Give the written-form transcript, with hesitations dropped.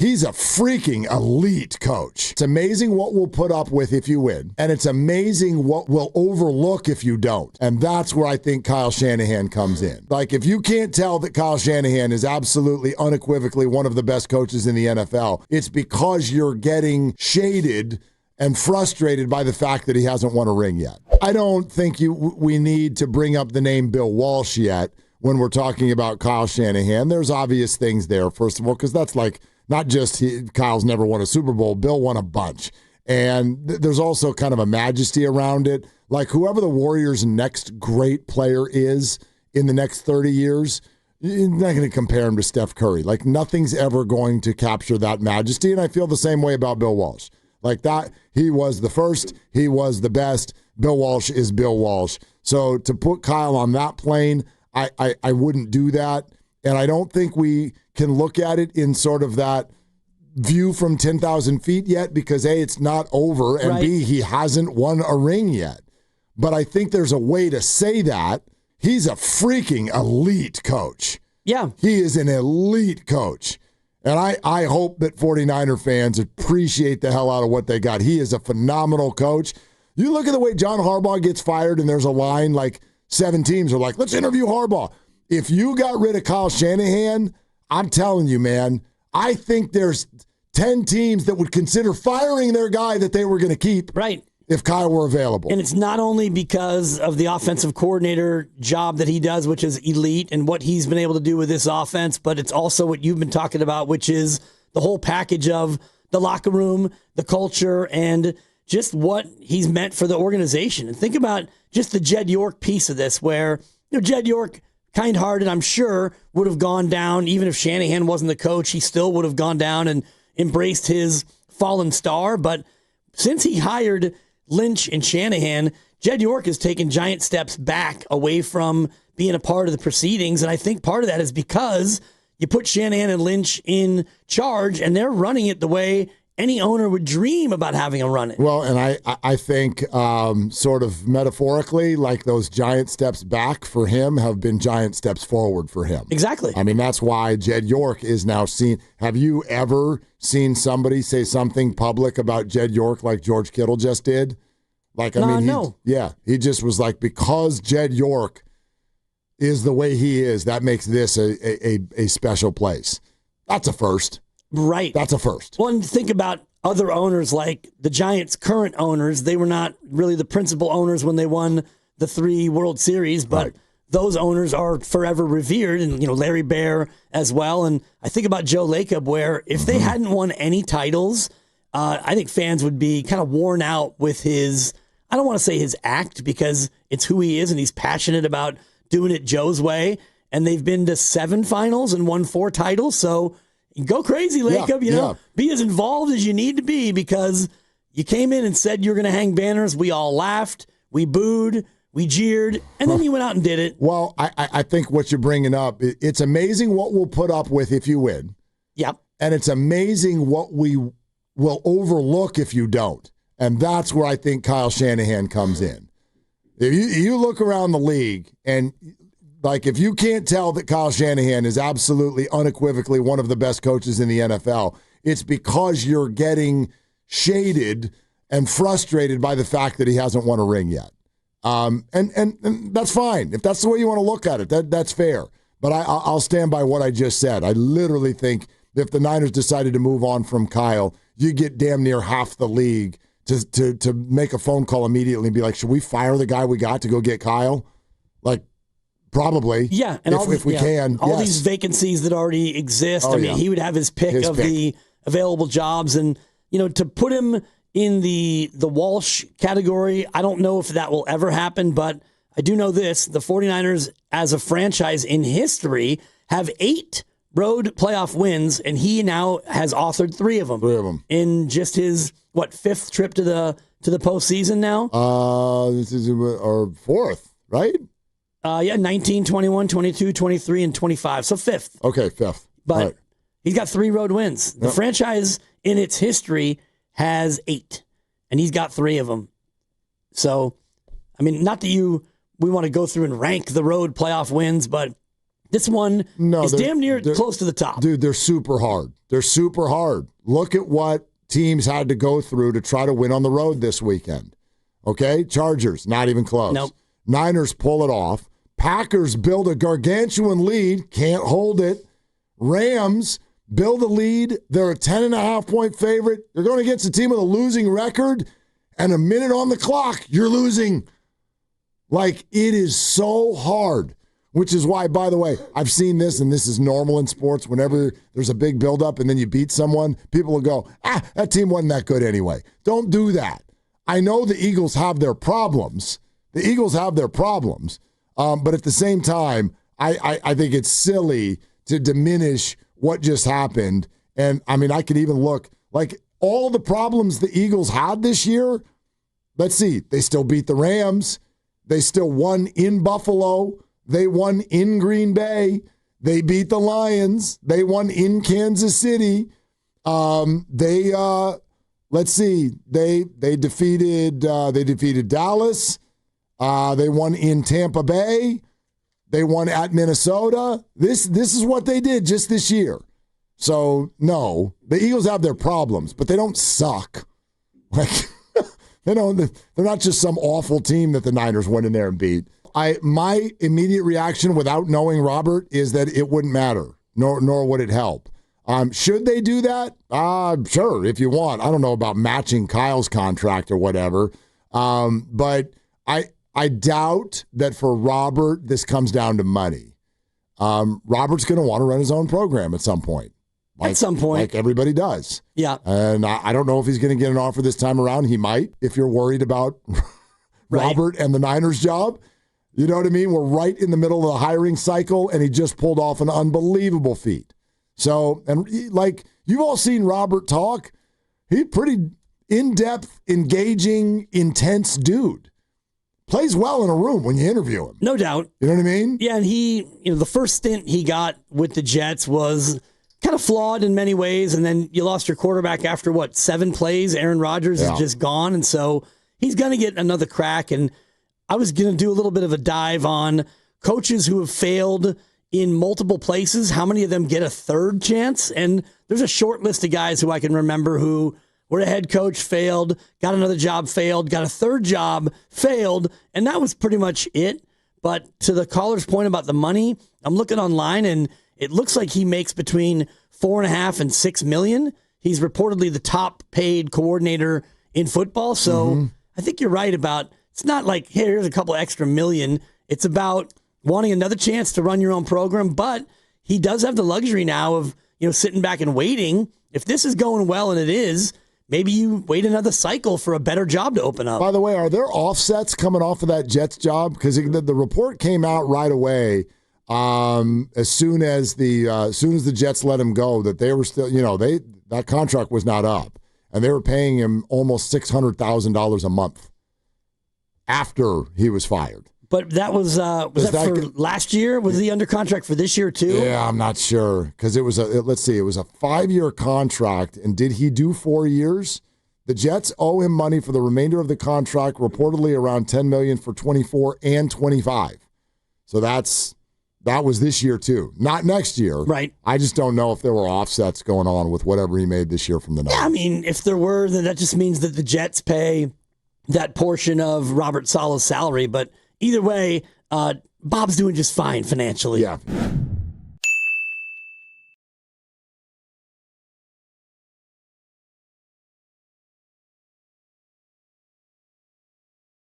He's a freaking elite coach. It's amazing what we'll put up with if you win, and it's amazing what we'll overlook if you don't. And that's where I think Kyle Shanahan comes in. Like, if you can't tell that Kyle Shanahan is absolutely unequivocally one of the best coaches in the NFL, it's because you're getting shaded and frustrated by the fact that he hasn't won a ring yet. I don't think we need to bring up the name Bill Walsh yet when we're talking about Kyle Shanahan. There's obvious things there, first of all, because that's like not just Kyle's never won a Super Bowl, Bill won a bunch. And there's also kind of a majesty around it. Like, whoever the Warriors' next great player is in the next 30 years, you're not going to compare him to Steph Curry. Like, nothing's ever going to capture that majesty, and I feel the same way about Bill Walsh. Like that, he was the first, he was the best. Bill Walsh is Bill Walsh. So to put Kyle on that plane, I wouldn't do that. And I don't think we can look at it in sort of that view from 10,000 feet yet because, A, it's not over, and B, he hasn't won a ring yet. But I think there's a way to say that. He's a freaking elite coach. Yeah. He is an elite coach. And I hope that 49er fans appreciate the hell out of what they got. He is a phenomenal coach. You look at the way John Harbaugh gets fired, and there's a line like 7 teams are like, let's interview Harbaugh. If you got rid of Kyle Shanahan, I'm telling you, man, I think there's 10 teams that would consider firing their guy that they were going to keep. Right. If Kyle were available. And it's not only because of the offensive coordinator job that he does, which is elite, and what he's been able to do with this offense, but it's also what you've been talking about, which is the whole package of the locker room, the culture, and just what he's meant for the organization. And think about just the Jed York piece of this, where Jed York, kind-hearted, I'm sure, would have gone down, even if Shanahan wasn't the coach, he still would have gone down and embraced his fallen star. But since he hired Lynch and Shanahan, Jed York has taken giant steps back away from being a part of the proceedings. And I think part of that is because you put Shanahan and Lynch in charge, and they're running it the way any owner would dream about having them run it. Well, and I think sort of metaphorically, like those giant steps back for him have been giant steps forward for him. Exactly. I mean, that's why Jed York is now seen. Have you ever seen somebody say something public about Jed York like George Kittle just did? Like, no. He just was like, because Jed York is the way he is, that makes this a special place. That's a first. Right. That's a first. Well, and think about other owners like the Giants' current owners. They were not really the principal owners when they won the 3 World Series, but those owners are forever revered, and Larry Baer as well. And I think about Joe Lacob, where if they hadn't won any titles, I think fans would be kind of worn out with his, I don't want to say his act, because it's who he is, and he's passionate about doing it Joe's way. And they've been to 7 finals and won 4 titles, so go crazy, Lacob. Be as involved as you need to be, because you came in and said you're going to hang banners. We all laughed, we booed, we jeered, and then you went out and did it. Well, I think what you're bringing up, it's amazing what we'll put up with if you win. Yep. And it's amazing what we will overlook if you don't. And that's where I think Kyle Shanahan comes in. If you look around the league, and like, if you can't tell that Kyle Shanahan is absolutely unequivocally one of the best coaches in the NFL, it's because you're getting shaded and frustrated by the fact that he hasn't won a ring yet. And that's fine. If that's the way you want to look at it, that's fair. But I'll stand by what I just said. I literally think if the Niners decided to move on from Kyle, you get damn near half the league to make a phone call immediately and be like, should we fire the guy we got to go get Kyle? Like, probably. Yeah. And if we can. All these vacancies that already exist. He would have his pick of the available jobs. And, to put him in the Walsh category, I don't know if that will ever happen, but I do know this. The 49ers, as a franchise in history, have 8 road playoff wins, and he now has authored 3 of them. 3 of them. In just his, 5th trip to the postseason now? This is our 4th, right? 19, 21, 22, 23, and 25. So 5th. Okay, 5th. But he's got 3 road wins. The franchise in its history has 8, and he's got 3 of them. So, not that we want to go through and rank the road playoff wins, but This one is damn near close to the top. Dude, they're super hard. They're super hard. Look at what teams had to go through to try to win on the road this weekend. Okay? Chargers, not even close. Nope. Niners pull it off. Packers build a gargantuan lead, can't hold it. Rams build a lead. They're a 10.5-point favorite. They're going against a team with a losing record, and a minute on the clock, you're losing. Like, it is so hard, which is why, by the way, I've seen this, and this is normal in sports. Whenever there's a big buildup and then you beat someone, people will go, that team wasn't that good anyway. Don't do that. I know the Eagles have their problems. The Eagles have their problems. But at the same time, I think it's silly to diminish what just happened. And, I mean, I could even look, like, all the problems the Eagles had this year, let's see, they still beat the Rams. They still won in Buffalo. They won in Green Bay. They beat the Lions. They won in Kansas City. Let's see, they defeated Dallas. They won in Tampa Bay. They won at Minnesota. This is what they did just this year. So, no, the Eagles have their problems, but they don't suck. Like, they're not just some awful team that the Niners went in there and beat. My immediate reaction without knowing Robert is that it wouldn't matter, nor would it help. Should they do that? Sure, if you want. I don't know about matching Kyle's contract or whatever. But I doubt that for Robert, this comes down to money. Robert's going to want to run his own program at some point. At some point. Like everybody does. Yeah. And I don't know if he's going to get an offer this time around. He might, if you're worried about Robert and the Niners job. You know what I mean? We're right in the middle of the hiring cycle, and he just pulled off an unbelievable feat. So, and like, you've all seen Robert talk. He's pretty in-depth, engaging, intense dude. Plays well in a room when you interview him. No doubt. You know what I mean? Yeah, and the first stint he got with the Jets was kind of flawed in many ways, and then you lost your quarterback after, 7 plays? Aaron Rodgers is just gone, and so he's going to get another crack, and I was going to do a little bit of a dive on coaches who have failed in multiple places. How many of them get a third chance? And there's a short list of guys who I can remember who were a head coach, failed, got another job, failed, got a third job, failed, and that was pretty much it. But to the caller's point about the money, I'm looking online, and it looks like he makes between $4.5 and $6 million. He's reportedly the top paid coordinator in football. So I think you're right about, it's not like, hey, here's a couple extra million. It's about wanting another chance to run your own program. But he does have the luxury now of, sitting back and waiting. If this is going well, and it is, maybe you wait another cycle for a better job to open up. By the way, are there offsets coming off of that Jets job? Because the report came out right away as soon as the Jets let him go, that they were still, that contract was not up, and they were paying him almost $600,000 a month after he was fired. But that was that for last year? Was he under contract for this year too? Yeah, I'm not sure, because it was a 5-year contract, and did he do 4 years? The Jets owe him money for the remainder of the contract, reportedly around $10 million for 24 and 25. So that was this year too, not next year. Right. I just don't know if there were offsets going on with whatever he made this year from the Niners. Yeah, I mean, if there were, then that just means that the Jets pay that portion of Robert Saleh's salary. But either way, Bob's doing just fine financially. Yeah.